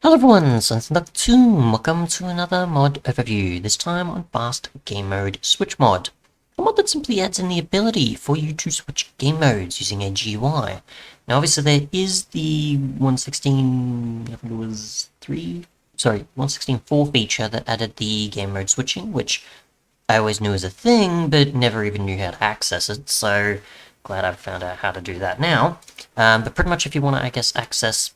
Hello everyone, Sun's welcome to another mod overview, this time on Fast Game Mode Switch mod. A mod that simply adds in the ability for you to switch game modes using a GUI. Now obviously there is the 116, I think it was 116.4 feature that added the game mode switching, which I always knew was a thing, but never even knew how to access it, so glad I've found out how to do that now. But pretty much if you want to, I guess, access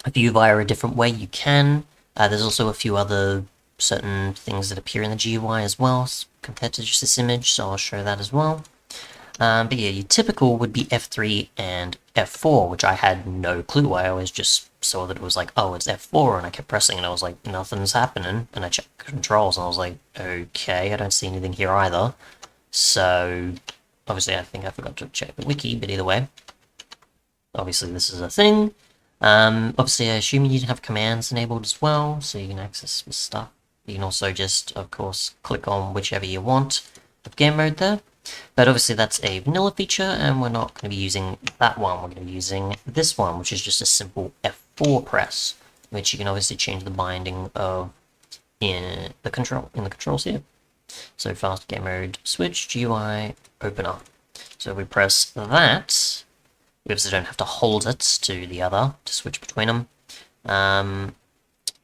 a view via a different way, you can. There's also a few other certain things that appear in the GUI as well, compared to just this image, so I'll show that as well. But yeah, your typical would be F3 and F4, which I had no clue. I always just saw that it was like, oh, it's F4, and I kept pressing, and I was like, nothing's happening. And I checked controls, and I was like, okay, I don't see anything here either. So, obviously, I think I forgot to check the wiki, but either way, obviously this is a thing. Obviously, I assume you have commands enabled as well, so you can access this stuff. You can also just, of course, click on whichever you want of game mode there. But obviously that's a vanilla feature, and we're not going to be using that one. We're going to be using this one, which is just a simple F4 press, which you can obviously change the binding of in the controls here. So fast game mode switch, GUI, open up. So we press that. We obviously don't have to hold it to the other to switch between them.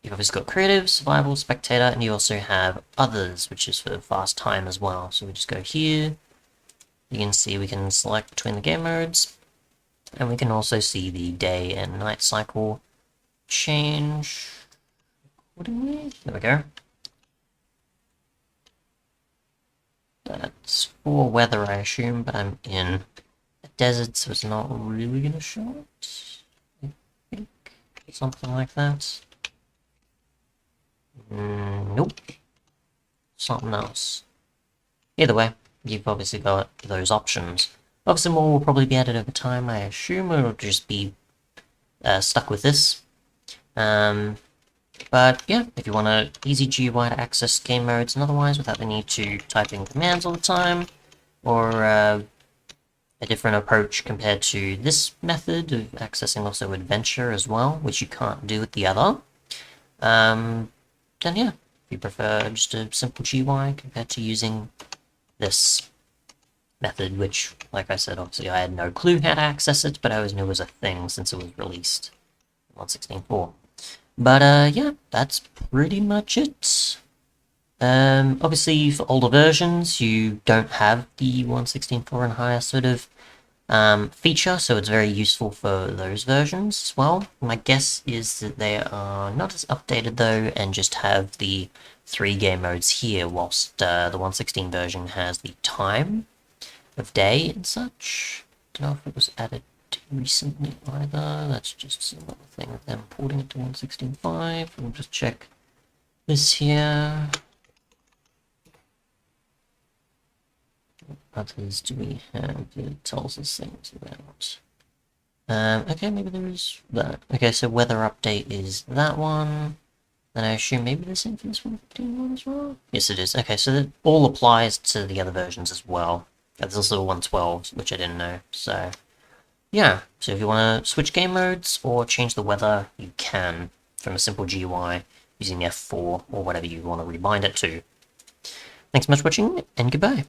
You've obviously got creative, survival, spectator, and you also have others, which is for fast time as well. So we just go here. You can see we can select between the game modes, and we can also see the day and night cycle change accordingly. There we go. That's for weather, I assume, but I'm in a desert, so it's not really gonna show it. I think something like that. Nope. Something else. Either way, you've obviously got those options. Obviously more will probably be added over time, I assume, or it'll just be stuck with this. But yeah, if you want an easy GUI to access game modes and otherwise without the need to type in commands all the time, or a different approach compared to this method of accessing also adventure as well, which you can't do with the other, then yeah, if you prefer just a simple GUI compared to using this method, which, like I said, obviously I had no clue how to access it, but I always knew it was a thing since it was released in 116.4. But yeah, that's pretty much it. Obviously for older versions, you don't have the 116.4 and higher sort of feature, so it's very useful for those versions as well. My guess is that they are not as updated though, and just have the 3 game modes here, whilst the 116 version has the time of day and such. Don't know if it was added recently either. That's just another thing of them porting it to 116.5. We'll just check this here. What others do we have that it tells us things about? Okay, maybe there is that. Okay, so weather update is that one. Then I assume maybe the same for this 115 as well? Yes, it is. Okay, so that all applies to the other versions as well. There's also 112, which I didn't know, so yeah. So if you want to switch game modes or change the weather, you can from a simple GUI using F4 or whatever you want to rebind it to. Thanks so much for watching, and goodbye.